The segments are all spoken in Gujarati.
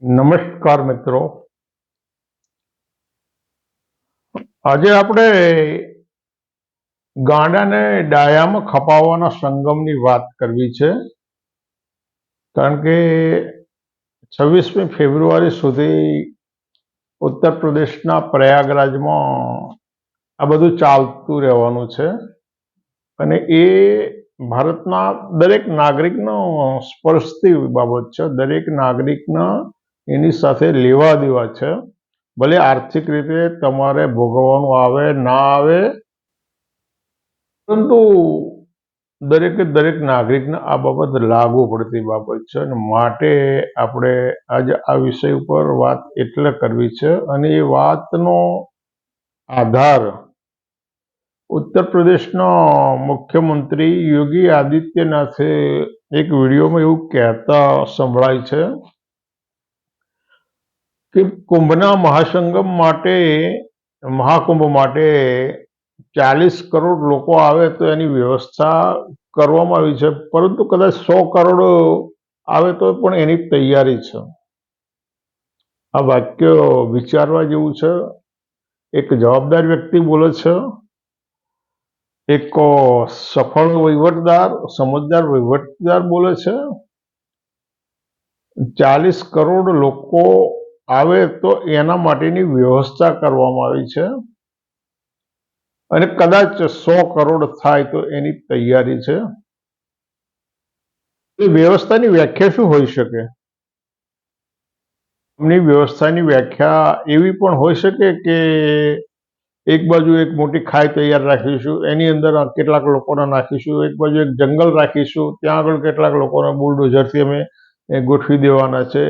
નમસ્કાર મિત્રો, આજે આપણે ગાંડાને ડાયામાં ખપાવવાના સંગમની વાત કરવી છે. કારણ કે 26મી ફેબ્રુઆરી સુધી ઉત્તર પ્રદેશના પ્રયાગરાજમાં આ બધું ચાલતું રહેવાનું છે અને એ ભારતના દરેક નાગરિકનો સ્પર્શતી બાબત છે. દરેક નાગરિકના એની સાથે લેવા દેવા છે. ભલે આર્થિક રીતે તમારે ભોગવવાનું આવે ના આવે, પરંતુ દરેકે દરેક નાગરિકને આ બાબત લાગુ પડતી બાબત છે અને માટે આપણે આજે આ વિષય ઉપર વાત એટલે કરવી છે. અને એ વાતનો આધાર ઉત્તર પ્રદેશના મુખ્યમંત્રી યોગી આદિત્યનાથે એક વિડીયોમાં એવું કહેતા સંભળાય છે કે કુંભના મહાકુંભ માટે 40 કરોડ લોકો આવે તો એની વ્યવસ્થા કરવામાં આવી છે, પરંતુ કદાચ 100 કરોડ આવે તો પણ એની તૈયારી છે. આ વાક્ય વિચારવા જેવું છે. એક જવાબદાર વ્યક્તિ બોલે છે, એક સફળ વહીવટદાર, સમજદાર વહીવટદાર બોલે છે. 40 કરોડ લોકો આવે તો એના માટેની વ્યવસ્થા કરવામાં આવી છે અને કદાચ 100 કરોડ થાય તો એની તૈયારી છે. એ વ્યવસ્થાની વ્યાખ્યા શું હોઈ શકે? એમની વ્યવસ્થાની વ્યાખ્યા એવી પણ હોઈ શકે કે એક બાજુ એક મોટી ખાઈ તૈયાર રાખીશું, એની અંદર કેટલાક લોકોને નાખીશું, એક બાજુ એક જંગલ રાખીશું, ત્યાં આગળ કેટલાક લોકોને બુલડોઝરથી અમે ગોઠવી દેવાના છે,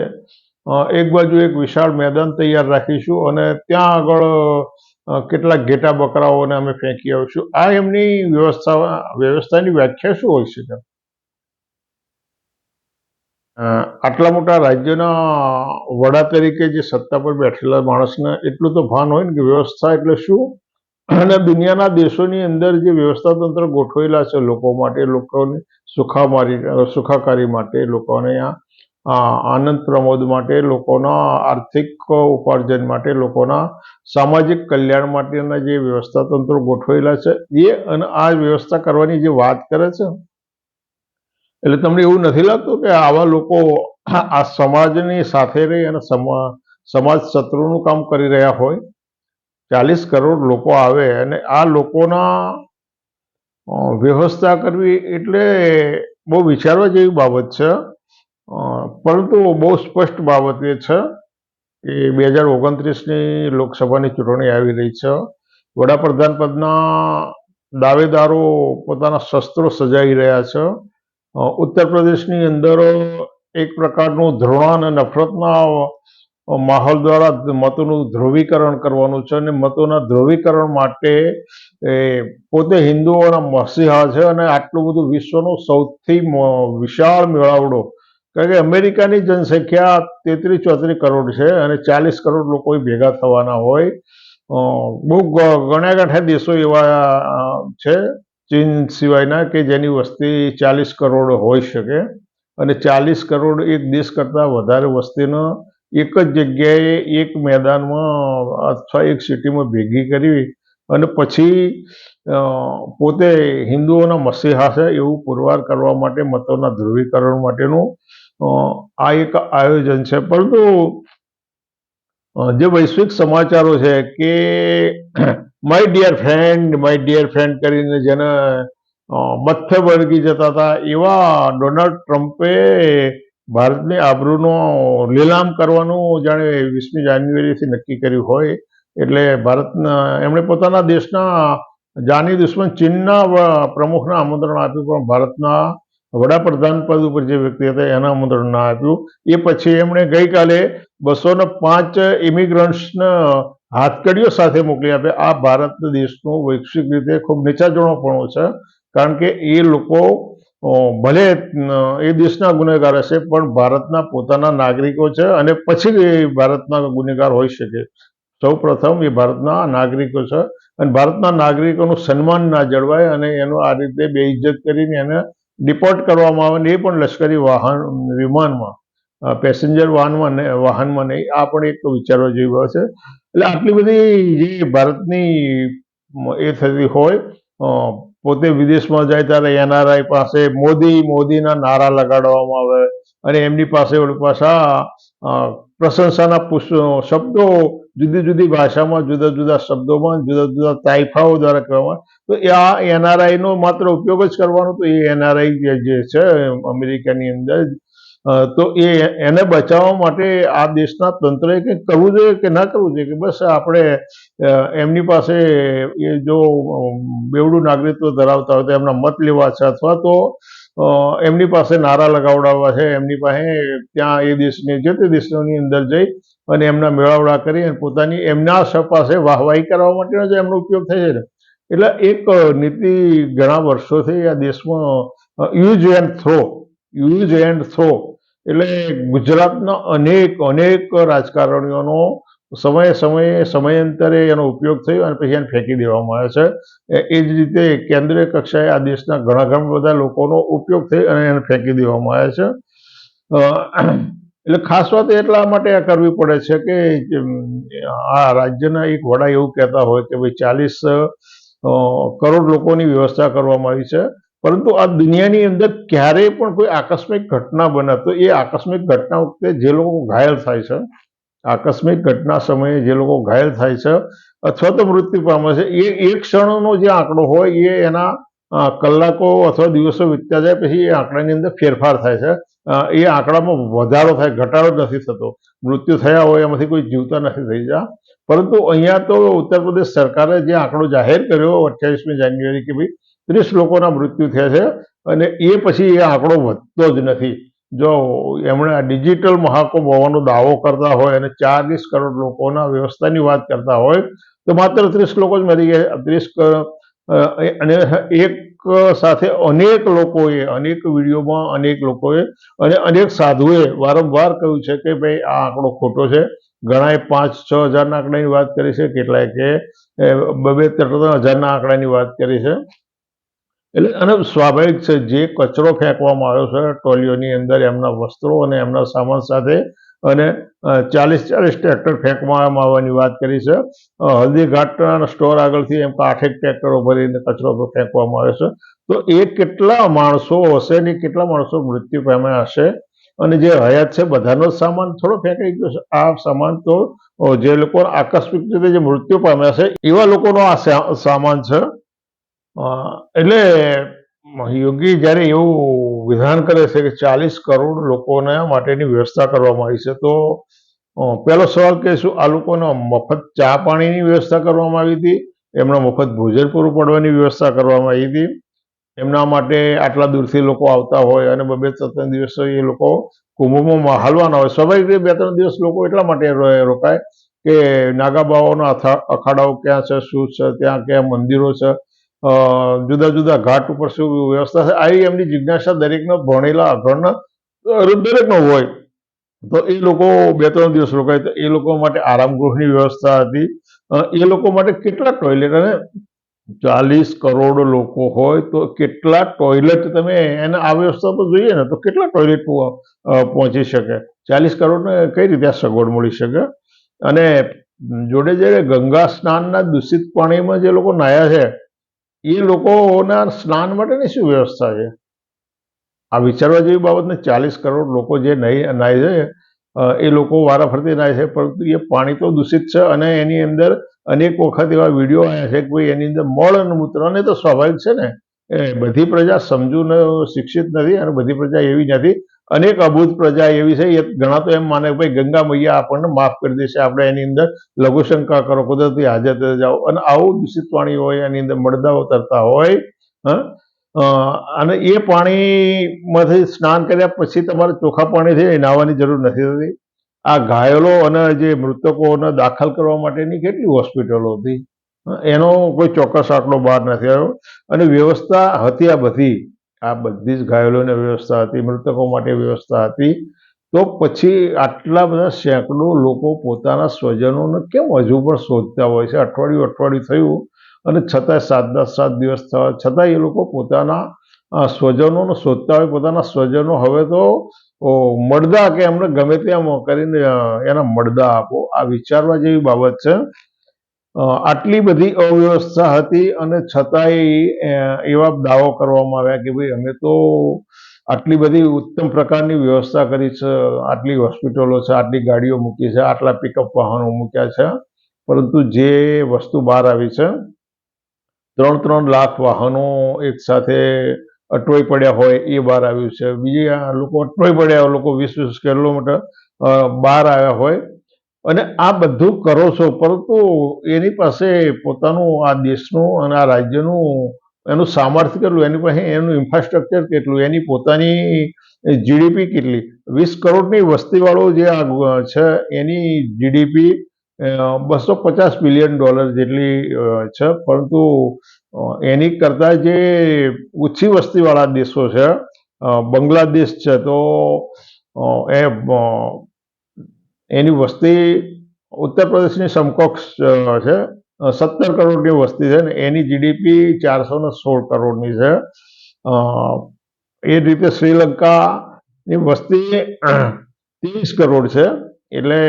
એક બાજુ એક વિશાળ મેદાન તૈયાર રાખીશું અને ત્યાં આગળ કેટલાક ઘેટા બકરાઓને અમે ફેંકી આવીશું. આ એમની વ્યવસ્થાની વ્યાખ્યા શું હોઈ શકે? આટલા મોટા રાજ્યના વડા તરીકે જે સત્તા પર બેઠેલા માણસને એટલું તો ભાન હોય ને કે વ્યવસ્થા એટલે શું. અને દુનિયાના દેશોની અંદર જે વ્યવસ્થા તંત્ર ગોઠવેલા છે લોકો માટે, લોકોની સુખાકારી માટે, લોકોને આનંદ પ્રમોદ માટે, લોકોના આર્થિક ઉપાર્જન માટે, લોકોના સામાજિક કલ્યાણ માટેના જે વ્યવસ્થા તંત્રો ગોઠવેલા છે એ અને આ વ્યવસ્થા કરવાની જે વાત કરે છે, એટલે તમને એવું નથી લાગતું કે આવા લોકો આ સમાજની સાથે રહી અને સમાજ શત્રુનું કામ કરી રહ્યા હોય? 40 કરોડ લોકો આવે અને આ લોકોના વ્યવસ્થા કરવી એટલે બહુ વિચારવા જેવી બાબત છે. પરંતુ બહુ સ્પષ્ટ બાબત એ છે કે 2029ની લોકસભાની ચૂંટણી આવી રહી છે. વડાપ્રધાન પદના દાવેદારો પોતાના શસ્ત્રો સજાવી રહ્યા છે. ઉત્તર પ્રદેશની અંદર એક પ્રકારનું ધૃણા અને નફરતના માહોલ દ્વારા મતોનું ધ્રુવીકરણ કરવાનું છે અને મતોના ધ્રુવીકરણ માટે પોતે હિન્દુઓના મસીહા છે અને આટલું બધું વિશ્વનો સૌથી વિશાળ મેળાવડો, કારણ કે અમેરિકાની જનસંખ્યા 33-34 કરોડ છે અને 40 કરોડ લોકો ભેગા થવાના હોય. બહુ ગણ્યા ગાંઠ્યા દેશો એવા છે ચીન સિવાયના કે જેની વસ્તી 40 કરોડ હોઈ શકે અને 40 કરોડ એક દેશ કરતાં વધારે વસ્તીનો એક જ જગ્યાએ એક મેદાનમાં અથવા એક સિટીમાં ભેગી કરી અને પછી પોતે હિન્દુઓના મસીહા છે એવું પુરવાર કરવા માટે મતોના ધ્રુવીકરણ માટેનું આ એક આયોજન છે. પરંતુ જે વૈશ્વિક સમાચારો છે કે માય ડિયર ફ્રેન્ડ કરીને જેને મથ્થે વળગી જતા હતા, એવા ડોનાલ્ડ ટ્રમ્પે ભારતની આબરૂનો લીલામ કરવાનું જાણે 20મી જાન્યુઆરીથી નક્કી કર્યું હોય. એટલે એમણે પોતાના દેશના જાની દુશ્મન ચીનના પ્રમુખને આમંત્રણ આપ્યું, પણ ભારતના વડાપ્રધાન પદ ઉપર જે વ્યક્તિ હતા એને આમંત્રણ ના આપ્યું. એ પછી એમણે ગઈકાલે 205 ઇમિગ્રન્ટ્સને હાથકડીઓ સાથે મોકલી આપ્યા. આ ભારત દેશનું વૈશ્વિક રીતે ખૂબ નીચાજોણોપણું છે, કારણ કે એ લોકો ભલે એ દેશના ગુનેગાર હશે પણ ભારતના પોતાના નાગરિકો છે અને પછી એ ભારતના ગુનેગાર હોઈ શકે. સૌ પ્રથમ એ ભારતના નાગરિકો છે અને ભારતના નાગરિકોનું સન્માન ના જળવાય અને એનું આ રીતે બેઇજ્જત કરીને એને ડિપોર્ટ કરવામાં આવે ને એ પણ લશ્કરી વિમાનમાં. પેસેન્જર વાહનમાં નહીં. આ પણ એક વિચારવા જેવી વાત છે. એટલે આટલી બધી જે ભારતની એ થતી હોય, પોતે વિદેશમાં જાય ત્યારે એનઆરઆઈ પાસે મોદીના નારા લગાડવામાં આવે અને એમની પાસે પાછા પ્રશંસાના શબ્દો જુદી જુદી ભાષામાં, જુદા જુદા શબ્દોમાં, જુદા જુદા તાઇફાઓ દ્વારા કહેવામાં. તો આ એનઆરઆઈ નો માત્ર ઉપયોગ જ કરવાનો. તો એ એનઆરઆઈ જે છે અમેરિકાની અંદર, તો એને બચાવવા માટે આ દેશના તંત્રએ કંઈક કરવું જોઈએ કે ના કરવું જોઈએ, કે બસ આપણે એમની પાસે એ જો બેવડું નાગરિકત્વ ધરાવતા હોય તો એમના મત લેવા છે, અથવા તો એમની પાસે નારા લગાવડાવવા છે, એમની પાસે ત્યાં એ દેશની જે તે દેશોની અંદર જઈ અને એમના મેળાવડા કરી અને પોતાની એમના પાસે વાહવાહી કરવા માટેનો જ એમનો ઉપયોગ થાય છે. એટલે એક નીતિ ઘણા વર્ષોથી આ દેશમાં યુઝ એન્ડ થ્રો. એટલે ગુજરાતના અનેક રાજકારણીઓનો સમયાંતરે એનો ઉપયોગ થયો અને પછી એને ફેંકી દેવામાં આવે છે. એ જ રીતે કેન્દ્રીય કક્ષાએ આ દેશના ઘણા બધા લોકોનો ઉપયોગ થઈ અને એને ફેંકી દેવામાં આવે છે. એટલે ખાસ વાત એટલા માટે કરવી પડે છે કે આ રાજ્યના એક વડા એવું કહેતા હોય કે ભાઈ 40 કરોડ લોકોની વ્યવસ્થા કરવામાં આવી છે, પરંતુ આ દુનિયાની અંદર ક્યારેય પણ કોઈ આકસ્મિક ઘટના બને તો એ આકસ્મિક ઘટના વખતે જે લોકો ઘાયલ થાય છે, આકસ્મિક ઘટના સમયે જે લોકો ઘાયલ થાય છે અથવા તો મૃત્યુ પામે છે, એ એક ક્ષણનો જે આંકડો હોય એ એના કલાકો અથવા દિવસો વીતતા જાય પછી એ આંકડાની અંદર ફેરફાર થાય છે. એ આંકડામાં વધારો થાય, ઘટાડો નથી થતો. મૃત્યુ થયા હોય એમાંથી કોઈ જીવતા નથી થઈ ગયા. પરંતુ અહીંયા તો ઉત્તર પ્રદેશ સરકારે જે આંકડો જાહેર કર્યો 28મી જાન્યુઆરી કે ભાઈ 30 લોકોના મૃત્યુ થયા છે, અને એ પછી એ આંકડો વધતો જ નથી. જો એમણે આ ડિજિટલ મહાકુંભ હોવાનો દાવો કરતા હોય અને 40 કરોડ લોકોના વ્યવસ્થાની વાત કરતા હોય તો માત્ર 30 લોકો જ મરી ગયા. 30 અને એક સાથે અનેક લોકોએ, અનેક વિડીયોમાં અનેક લોકોએ અને અનેક સાધુએ વારંવાર કહ્યું છે કે ભાઈ આ આંકડો ખોટો છે. ઘણાએ 5-6 હજારના આંકડાની વાત કરી છે, કેટલાય કે 2-3 હજારના આંકડાની વાત કરી છે. એટલે અને સ્વાભાવિક છે, જે કચરો ફેંકવામાં આવ્યો છે ટોલીઓની અંદર એમના વસ્ત્રો અને એમના સામાન સાથે, અને 40 ટ્રેક્ટર ફેંકવામાં આવવાની વાત કરી છે. હલ્દીઘાટના સ્ટોર આગળથી એમ 8 ટ્રેક્ટરો ભરીને કચરો ફેંકવામાં આવ્યો છે. તો એ કેટલા માણસો હશે ને કેટલા માણસો મૃત્યુ પામ્યા હશે, અને જે હયાત છે બધાનો જ સામાન થોડો ફેંકાઈ ગયો છે. આ સામાન તો જે લોકો આકસ્મિક રીતે જે મૃત્યુ પામ્યા છે એવા લોકોનો આ સામાન છે. એટલે યોગી જ્યારે એવું વિધાન કરે છે કે 40 કરોડ લોકોના માટેની વ્યવસ્થા કરવામાં આવી છે, તો પહેલો સવાલ કે શું આ લોકોને મફત ચા પાણીની વ્યવસ્થા કરવામાં આવી હતી? એમના મફત ભોજન પૂરું પાડવાની વ્યવસ્થા કરવામાં આવી હતી? એમના માટે આટલા દૂરથી લોકો આવતા હોય અને 2-3 દિવસ એ લોકો કુંભમાં હાલવાના હોય. સ્વાભાવિક રીતે 2-3 દિવસ લોકો એટલા માટે રોકાય કે નાગા બાવાઓના અખાડાઓ ક્યાં છે, શું છે, ત્યાં ક્યાં મંદિરો છે, જુદા જુદા ઘાટ ઉપર શું વ્યવસ્થા છે, આવી એમની જિજ્ઞાસા દરેકનો ભણેલા અભણના દરેકનો હોય. તો એ લોકો 2-3 દિવસ રોકાય. તો એ લોકો માટે આરામ ગૃહની વ્યવસ્થા હતી. એ લોકો માટે કેટલા ટોયલેટ, અને 40 કરોડ લોકો હોય તો કેટલા ટોયલેટ, તમે એને આ વ્યવસ્થા તો જોઈએ ને, તો કેટલા ટોયલેટ પહોંચી શકે? 40 કરોડને કઈ રીતે આ સગવડ મળી શકે? અને જોડે જોડે ગંગા સ્નાનના દૂષિત પાણીમાં જે લોકો નાહ્યા છે એ લોકોના સ્નાન માટેની શું વ્યવસ્થા છે? આ વિચારવા જેવી બાબત ને. 40 કરોડ લોકો જે નાહી છે એ લોકો વારાફરતી નાહે છે, પરંતુ એ પાણી તો દૂષિત છે, અને એની અંદર અનેક વખત એવા વિડીયો આવ્યા છે કે ભાઈ એની અંદર મળ અને મૂત્ર, અને તો સ્વાભાવિક છે ને, બધી પ્રજા સમજુ શિક્ષિત નથી, અને બધી પ્રજા એવી નથી. અનેક અબૂધ પ્રજા એવી છે, એ ઘણા તો એમ માને કે ભાઈ ગંગા મૈયા આપણને માફ કરી દેશે, આપણે એની અંદર લઘુશંકા કરો, કુદરતી હાજતે જાઓ, અને આવું દૂષિત પાણી હોય, એની અંદર મળદાઓ તરતા હોય. અને એ પાણીમાંથી સ્નાન કર્યા પછી તમારે ચોખ્ખા પાણીથી નાહવાની જરૂર નથી થતી. આ ઘાયલો અને જે મૃતકોને દાખલ કરવા માટેની કેટલી હોસ્પિટલો હતી, એનો કોઈ ચોક્કસ આંકડો બહાર નથી આવ્યો. અને વ્યવસ્થા હતી આ બધી જ ઘાયલોને વ્યવસ્થા હતી, મૃતકો માટે વ્યવસ્થા હતી. તો પછી આટલા બધા સેંકડો લોકો પોતાના સ્વજનોને કેમ હજુ પણ શોધતા હોય છે? અઠવાડિયું થયું અને છતાંય 7-7 દિવસ થવા છતાં એ લોકો પોતાના સ્વજનોને શોધતા હોય, પોતાના સ્વજનો હવે તો મળદા કે એમને ગમે તેમ કરીને એના મળદા આપો. આ વિચારવા જેવી બાબત છે. આટલી બધી અવ્યવસ્થા હતી અને છતાંય એવા દાવો કરવામાં આવ્યા કે ભાઈ અમે તો આટલી બધી ઉત્તમ પ્રકારની વ્યવસ્થા કરી છે, આટલી હોસ્પિટલો છે, આટલી ગાડીઓ મૂકી છે, આટલા પિકઅપ વાહનો મૂક્યા છે, પરંતુ જે વસ્તુ બહાર આવી છે 3-3 લાખ વાહનો એક સાથે અટવાઈ પડ્યા હોય એ બહાર આવ્યું છે. બીજા લોકો અટવાઈ પડ્યા, લોકો 20-20 કિલોમીટર બહાર આવ્યા હોય, અને આ બધું કરો છો, પરંતુ એની પાસે પોતાનું આ દેશનું અને આ રાજ્યનું એનું સામર્થ્ય કેટલું, એની પાસે એનું ઇન્ફ્રાસ્ટ્રક્ચર કેટલું, એની પોતાની જીડીપી કેટલી. 20 કરોડની વસ્તીવાળો જે આ છે એની જીડીપી $250 બિલિયન જેટલી છે, પરંતુ એની કરતાં જે ઓછી વસ્તીવાળા દેશો છે, બાંગ્લાદેશ છે, તો એની વસ્તી ઉત્તર પ્રદેશની સમકક્ષ છે. 17 કરોડની વસ્તી છે ને એની જીડીપી 416 કરોડની છે. એ રીતે શ્રીલંકાની વસ્તી 30 કરોડ છે, એટલે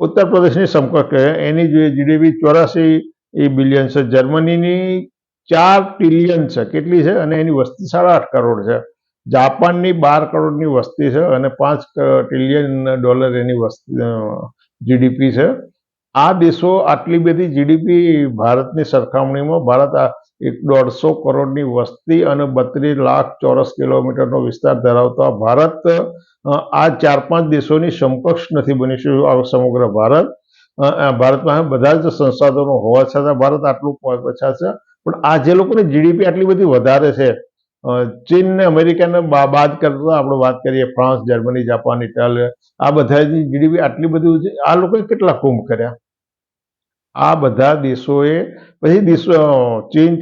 ઉત્તર પ્રદેશની સમકક્ષ છે. એની જે જીડીપી 84 બિલિયન છે. જર્મનીની 4 ટ્રિલિયન છે. કેટલી છે? અને એની વસ્તી 8.5 કરોડ છે. જાપાનની 12 કરોડની વસ્તી છે અને $5 ટ્રિલિયન એની વસ્તી જીડીપી છે. આ દેશો આટલી બધી જીડીપી ભારતની સરખામણીમાં, ભારત 150 કરોડની વસ્તી અને 32 લાખ ચોરસ કિલોમીટરનો વિસ્તાર ધરાવતા ભારત આ 4-5 દેશોની સમકક્ષ નથી બની શક્યું. સમગ્ર ભારતમાં બધા જ સંસાધનો હોવા છતાં ભારત આટલું પછાત છે. પણ આ જે લોકોની જીડીપી આટલી બધી વધારે છે, ચીન ને અમેરિકાને બાદ કરતા આપણે વાત કરીએ, ફ્રાન્સ, જર્મની, જાપાન, ઇટાલી, આ બધાની જીડીપી આટલી બધી, આ લોકોએ કેટલા કુંભ કર્યા? આ બધા દેશોએ પછી ચીન,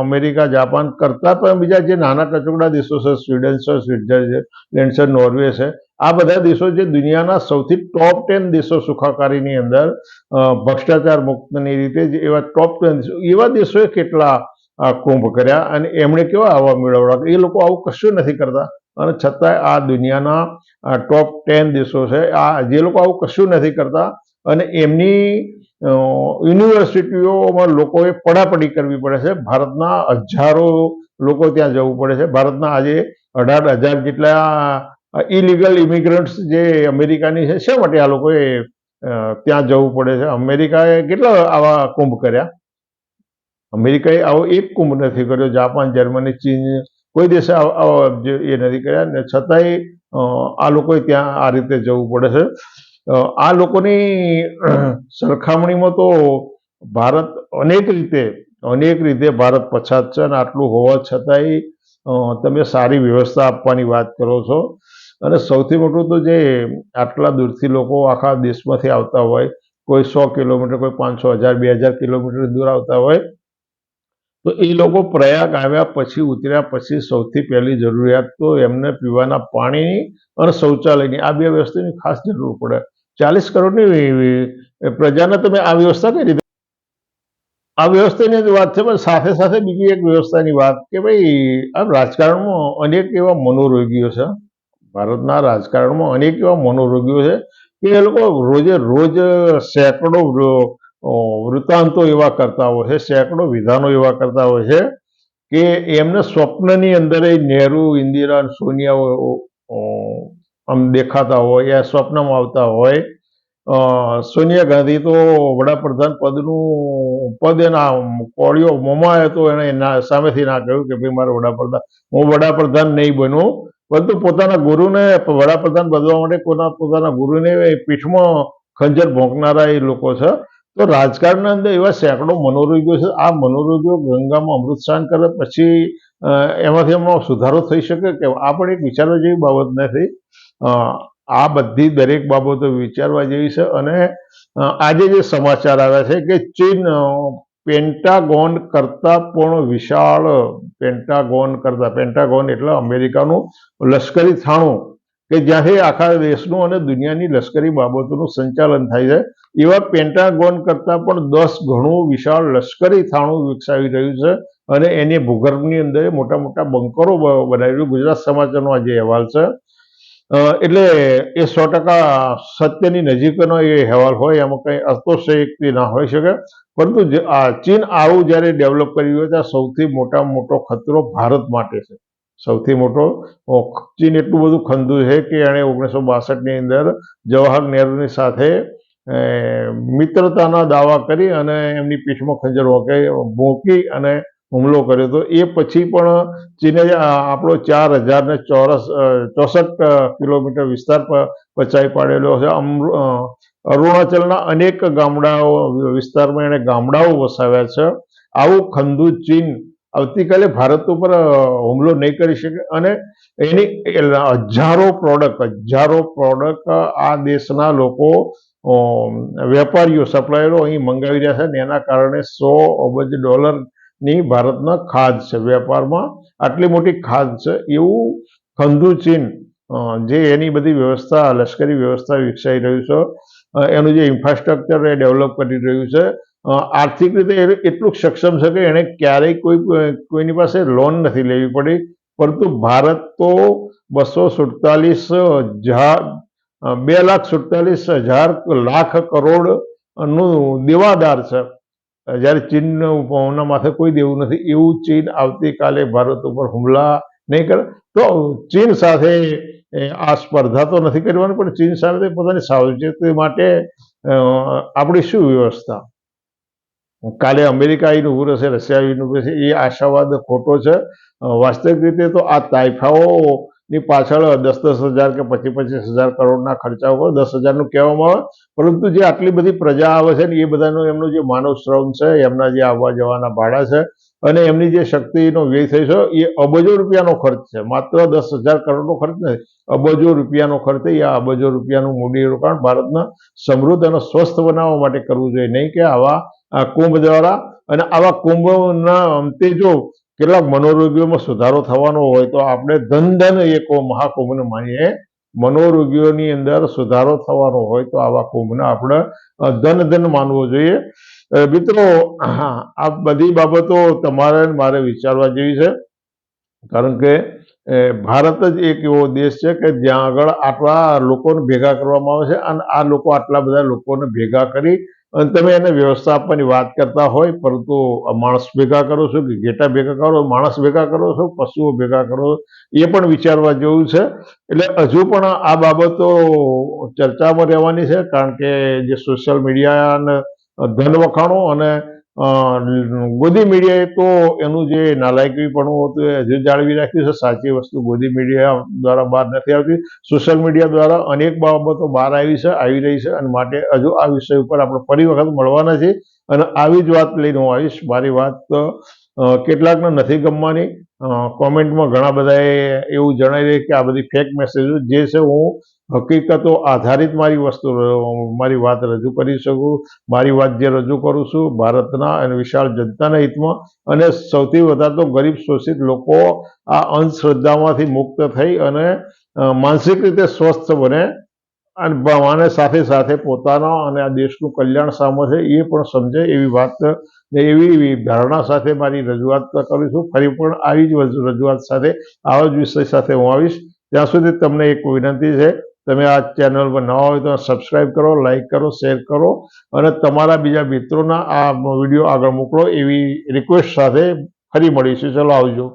અમેરિકા, જાપાન કરતા પણ બીજા જે નાના ટચુકડા દેશો છે, સ્વીડન છે, સ્વિટ્ઝરલેન્ડ છે, નોર્વે છે, આ બધા દેશો જે દુનિયાના સૌથી ટોપ 10 દેશો સુખાકારીની અંદર ભ્રષ્ટાચાર મુક્તની રીતે એવા ટોપ 10 દેશો, એવા દેશોએ કેટલા કુંભ કર્યા અને એમણે કેવા આવા મેળવડા. એ લોકો આવું કશું નથી કરતા, અને છતાંય આ દુનિયાના ટોપ 10 દેશો છે, આ જે લોકો આવું કશું નથી કરતા, અને એમની યુનિવર્સિટીઓમાં લોકોએ પડાપડી કરવી પડે છે. ભારતના હજારો લોકો ત્યાં જવું પડે છે. ભારતના આજે 18,000 જેટલા ઇલીગલ ઇમિગ્રન્ટ્સ જે અમેરિકાની છે, શા માટે આ લોકોએ ત્યાં જવું પડે છે? અમેરિકાએ કેટલા આવા કુંભ કર્યા? અમેરિકાએ આવો એક કુંભ નથી કર્યો. જાપાન, જર્મની, ચીન, કોઈ દેશે એ નથી કર્યા, ને છતાંય આ લોકોએ ત્યાં આ રીતે જવું પડે છે. આ લોકોની સરખામણીમાં તો ભારત અનેક રીતે ભારત પછાત છે, અને આટલું હોવા છતાંય તમે સારી વ્યવસ્થા આપવાની વાત કરો છો. અને સૌથી મોટું તો જે આટલા દૂરથી લોકો આખા દેશમાંથી આવતા હોય, કોઈ 100 કિલોમીટર, કોઈ 500, 1000, 2000 કિલોમીટર દૂર આવતા હોય, તો એ લોકો પ્રયાગ આવ્યા પછી, ઉતર્યા પછી સૌથી પહેલી જરૂરિયાત તો એમને પીવાના પાણીની અને શૌચાલયની, આ બે વસ્તુની ખાસ જરૂર પડે. 40 કરોડની પ્રજાને તમે આ વ્યવસ્થા કઈ રીતે? આ વ્યવસ્થાની જ વાત છે, પણ સાથે સાથે બીજી એક વ્યવસ્થાની વાત કે ભાઈ આ રાજકારણમાં અનેક એવા મનોરોગીઓ છે. ભારતના રાજકારણમાં અનેક એવા મનોરોગીઓ છે કે એ લોકો રોજે રોજ સેંકડો વૃત્તાંતો એવા કરતા હોય છે, સેંકડો વિધાનો એવા કરતા હોય છે કે એમને સ્વપ્નની અંદર નહેરુ, ઇન્દિરા, સોનિયા આમ દેખાતા હોય, એ સ્વપ્નમાં આવતા હોય. સોનિયા ગાંધી તો વડાપ્રધાન પદ એના કોળીઓ મોમાં આવ્યો તો એને સામેથી ના કહ્યું કે ભાઈ મારે હું વડાપ્રધાન નહીં બનું, પરંતુ પોતાના ગુરુને વડાપ્રધાન બનવા માટે પોતાના ગુરુને પીઠમાં ખંજર ભોંકનારા એ લોકો છે. તો રાજકારણના અંદર એવા સેંકડો મનોરોગીઓ છે. આ મનોરોગીઓ ગંગામાં અમૃત સ્નાન કરે પછી એમાંથી એમનો સુધારો થઈ શકે કે? આ પણ એક વિચારવા જેવી બાબત નથી. આ બધી દરેક બાબતો વિચારવા જેવી છે. અને આજે જે સમાચાર આવ્યા છે કે ચીન પેન્ટાગોન કરતા પણ વિશાળ, પેન્ટાગોન એટલે અમેરિકાનું લશ્કરી થાણું કે જ્યાંથી આખા દેશનું અને દુનિયાની લશ્કરી બાબતોનું સંચાલન થાય છે, એવા પેન્ટાગોન કરતા પણ 10 ગણું વિશાળ લશ્કરી થાણું વિકસાવી રહ્યું છે અને એની ભૂગર્ભની અંદર મોટા મોટા બંકરો બનાવ્યું. ગુજરાત સમાચારનો આ જે અહેવાલ છે, એટલે એ 100% સત્યની નજીકનો એ અહેવાલ હોય, એમાં કંઈ અસ્તોશક્તિ ના હોઈ શકે. પરંતુ ચીન આવું જ્યારે ડેવલપ કરી રહ્યું છે, સૌથી મોટામાં મોટો ખતરો ભારત માટે છે. સૌથી મોટો ચીન એટલું બધું ખંદુ છે કે એણે 1962ની અંદર જવાહર નહેરુની સાથે મિત્રતાના દાવા કરી અને એમની પીઠમાં ખંજર ભોંકી અને હુમલો કર્યો હતો. એ પછી પણ ચીને આપણો 4064 કિલોમીટર વિસ્તાર પચાવી પાડેલો છે. અરુણાચલના અનેક ગામડાઓ વિસ્તારમાં એણે ગામડાઓ વસાવ્યા છે. આવું ખંદુ ચીન આવતીકાલે ભારત ઉપર હુમલો નહીં કરી શકે. અને એની હજારો પ્રોડક્ટ આ દેશના લોકો વેપારીઓ સપ્લાયરો અહીં મંગાવી રહ્યા છે, અને એના કારણે $100 અબજ ની ભારતના ખાધ છે. વેપારમાં આટલી મોટી ખાધ છે. એવું ખંદુ ચીન જે એની બધી વ્યવસ્થા, લશ્કરી વ્યવસ્થા વિકસાવી રહ્યું છે, એનું જે ઇન્ફ્રાસ્ટ્રક્ચર એ ડેવલપ કરી રહ્યું છે, આર્થિક રીતે એટલું સક્ષમ છે કે એને ક્યારેય કોઈની પાસે લોન નથી લેવી પડી. પરંતુ ભારત તો 2,47,000 લાખ કરોડ નું દેવાદાર છે, જ્યારે ચીનના માથે કોઈ દેવું નથી. એવું ચીન આવતીકાલે ભારત ઉપર હુમલા નહીં કરે. તો ચીન સાથે આ સ્પર્ધા તો નથી કરવાની, પણ ચીન સાથે પોતાની સાવચેતી માટે આપણી શું વ્યવસ્થા? કાલે અમેરિકા આવીને ઉભું રહેશે, રશિયા આવીને ઉભું રહેશે, એ આશાવાદ ખોટો છે. વાસ્તવિક રીતે તો આ તાઇફાઓની પાછળ 10,000 કે 25,000 કરોડના ખર્ચા ઉપર 10,000નું કહેવામાં આવે, પરંતુ જે આટલી બધી પ્રજા આવે છે ને એ બધાનો એમનો જે માનવ શ્રમ છે, એમના જે આવવા જવાના ભાડા છે, અને એમની જે શક્તિનો વ્યય થઈ છે, એ અબજો રૂપિયાનો ખર્ચ છે. માત્ર 10,000 કરોડનો ખર્ચ નથી, અબજો રૂપિયાનો ખર્ચ. એ અબજો રૂપિયાનું મૂડીરોકાણ ભારતના સમૃદ્ધ અને સ્વસ્થ બનાવવા માટે કરવું જોઈએ, નહીં કે આવા કુંભ દ્વારા. અને આવા કુંભના અંતે જો કેટલાક મનોરોગીઓમાં સુધારો થવાનો હોય તો આપણે ધન એક મહાકુંભને માનીએ. મનોરોગીઓની અંદર સુધારો થવાનો હોય તો આવા કુંભને આપણે ધન માનવો જોઈએ. મિત્રો, આ બધી બાબતો તમારે મારે વિચારવા જેવી છે, કારણ કે ભારત જ એક એવો દેશ છે કે જ્યાં આગળ આટલા લોકોને ભેગા કરવામાં આવે છે, અને આ લોકો આટલા બધા લોકોને ભેગા કરી અને તમે એને વ્યવસ્થા આપવાની વાત કરતા હોય, પરંતુ માણસ ભેગા કરો છો કે ઘેટા ભેગા કરો, માણસ ભેગા કરો છો, પશુઓ ભેગા કરો, એ પણ વિચારવા જેવું છે. એટલે હજુ પણ આ બાબતો ચર્ચામાં રહેવાની છે, કારણ કે જે સોશિયલ મીડિયાને ધન વખાણો અને ગોદી મીડિયાએ તો એનું જે નાલાયકીપણું હતું એ હજુ જાળવી રાખ્યું છે. સાચી વસ્તુ ગોદી મીડિયા દ્વારા બહાર નથી આવતી, સોશિયલ મીડિયા દ્વારા અનેક બાબતો બહાર આવી રહી છે. અને માટે હજુ આ વિષય ઉપર આપણે ફરી વખત મળવાના છે, અને આવી જ વાત લઈને હું આવીશ. મારી વાત કેટલાકને નથી ગમવાની. કોમેન્ટમાં ઘણા બધાએ એવું જણાવી કે આ બધી ફેક મેસેજો જે છે, હું હકીકતો આધારિત મારી વાત રજૂ કરી શકું. મારી વાત જે રજૂ કરું છું ભારતના અને વિશાળ જનતાના હિતમાં, અને સૌથી વધારે તો ગરીબ શોષિત લોકો આ અંધશ્રદ્ધામાંથી મુક્ત થઈ અને માનસિક રીતે સ્વસ્થ બને, અને સાથે સાથે પોતાના અને આ દેશનું કલ્યાણ સામે છે એ પણ સમજે, એવી ધારણા સાથે મારી રજૂઆત કરું છું. ફરી પણ આવી જ રજૂઆત સાથે, આવા જ વિષય સાથે હું આવીશ. ત્યાં સુધી તમને એક વિનંતી છે, તમે આ ચેનલ પર નવા હોય તો સબસ્ક્રાઈબ કરો, લાઈક કરો, શેર કરો, અને તમારા બીજા મિત્રોના આ વિડીયો આગળ મોકલો, એવી રિક્વેસ્ટ સાથે ફરી મળીશું. ચલો, આવજો.